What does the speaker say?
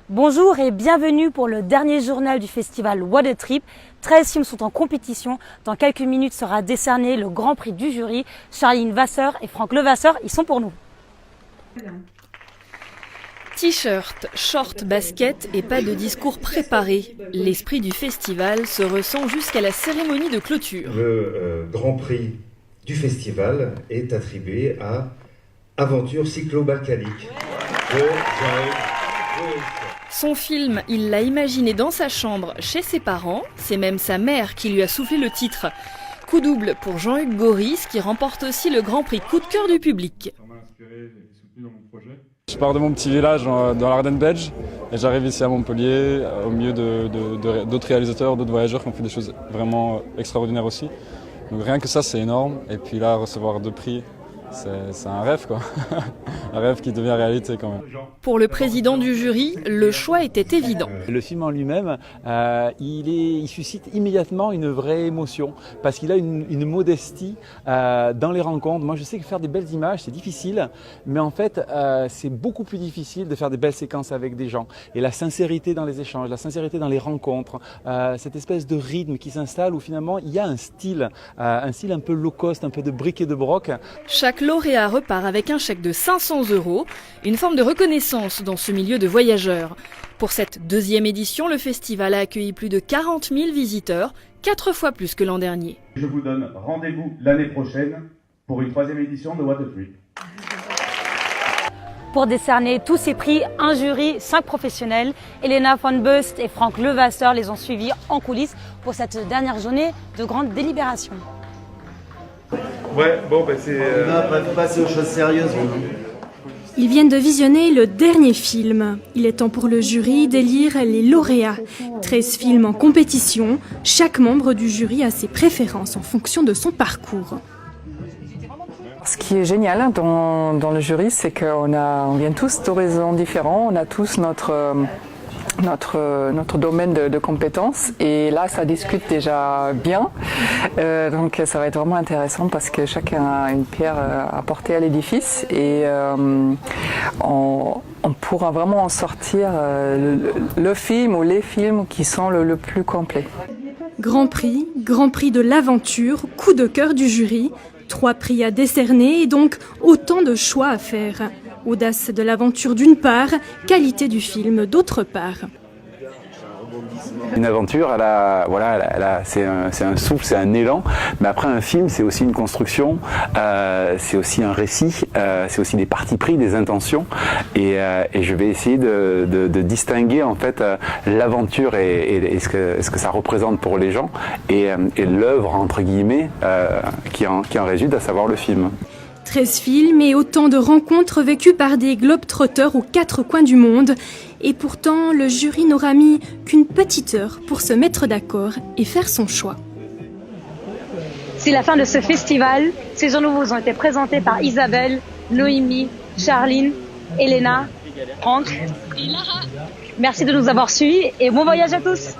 Bonjour et bienvenue pour le dernier journal du festival What a Trip. 13 films sont en compétition. Dans quelques minutes sera décerné le grand prix du jury. Charline Vasseur et Franck Levasseur, ils sont pour nous. T-shirt, short, basket et pas de discours préparé. L'esprit du festival se ressent jusqu'à la cérémonie de clôture. Le grand prix du festival est attribué à Aventure cyclo-balkanique de Jaël. Son film, il l'a imaginé dans sa chambre chez ses parents. C'est même sa mère qui lui a soufflé le titre. Coup double pour Jean-Hugues Goris qui remporte aussi le grand prix coup de cœur du public. Je pars de mon petit village dans l'Ardenne belge et j'arrive ici à Montpellier au milieu d'autres réalisateurs, d'autres voyageurs qui ont fait des choses vraiment extraordinaires aussi. Donc rien que ça c'est énorme et puis là recevoir 2 prix. C'est un rêve quoi, un rêve qui devient réalité quand même. Pour le président du jury, le choix était évident. Le film en lui-même, il suscite immédiatement une vraie émotion parce qu'il a une modestie dans les rencontres. Moi je sais que faire des belles images c'est difficile, mais en fait c'est beaucoup plus difficile de faire des belles séquences avec des gens. Et la sincérité dans les échanges, la sincérité dans les rencontres, cette espèce de rythme qui s'installe où finalement il y a un style un peu low cost, un peu de bric et de broc. Chaque lauréat repart avec un chèque de 500 €, une forme de reconnaissance dans ce milieu de voyageurs. Pour cette 2e édition, le festival a accueilli plus de 40 000 visiteurs, 4 fois plus que l'an dernier. Je vous donne rendez-vous l'année prochaine pour une 3e édition de What a Trip. Pour décerner tous ces prix, un jury, 5 professionnels. Elena von Beust et Franck Levasseur les ont suivis en coulisses pour cette dernière journée de grande délibération. Ouais, bon, c'est... On va passer aux choses sérieuses maintenant. Ils viennent de visionner le dernier film. Il est temps pour le jury d'élire les lauréats. 13 films en compétition. Chaque membre du jury a ses préférences en fonction de son parcours. Ce qui est génial dans le jury, c'est qu'on vient tous d'horizons différents, on a tous notre domaine de compétences et là ça discute déjà bien, donc ça va être vraiment intéressant parce que chacun a une pierre à porter à l'édifice et on pourra vraiment en sortir le film ou les films qui sont le plus complet. Grand prix de l'aventure, coup de cœur du jury, 3 prix à décerner et donc autant de choix à faire. Audace de l'aventure d'une part, qualité du film d'autre part. Une aventure, c'est un souffle, c'est un élan, mais après un film c'est aussi une construction, c'est aussi un récit, c'est aussi des partis pris, des intentions et je vais essayer de distinguer en fait l'aventure et ce que ça représente pour les gens et l'œuvre entre guillemets qui en résulte, à savoir le film. 13 films et autant de rencontres vécues par des globetrotters aux 4 coins du monde. Et pourtant, le jury n'aura mis qu'une petite heure pour se mettre d'accord et faire son choix. C'est la fin de ce festival. Ces journaux vous ont été présentés par Isabelle, Noémie, Charline, Elena, Franck et Lara. Merci de nous avoir suivis et bon voyage à tous.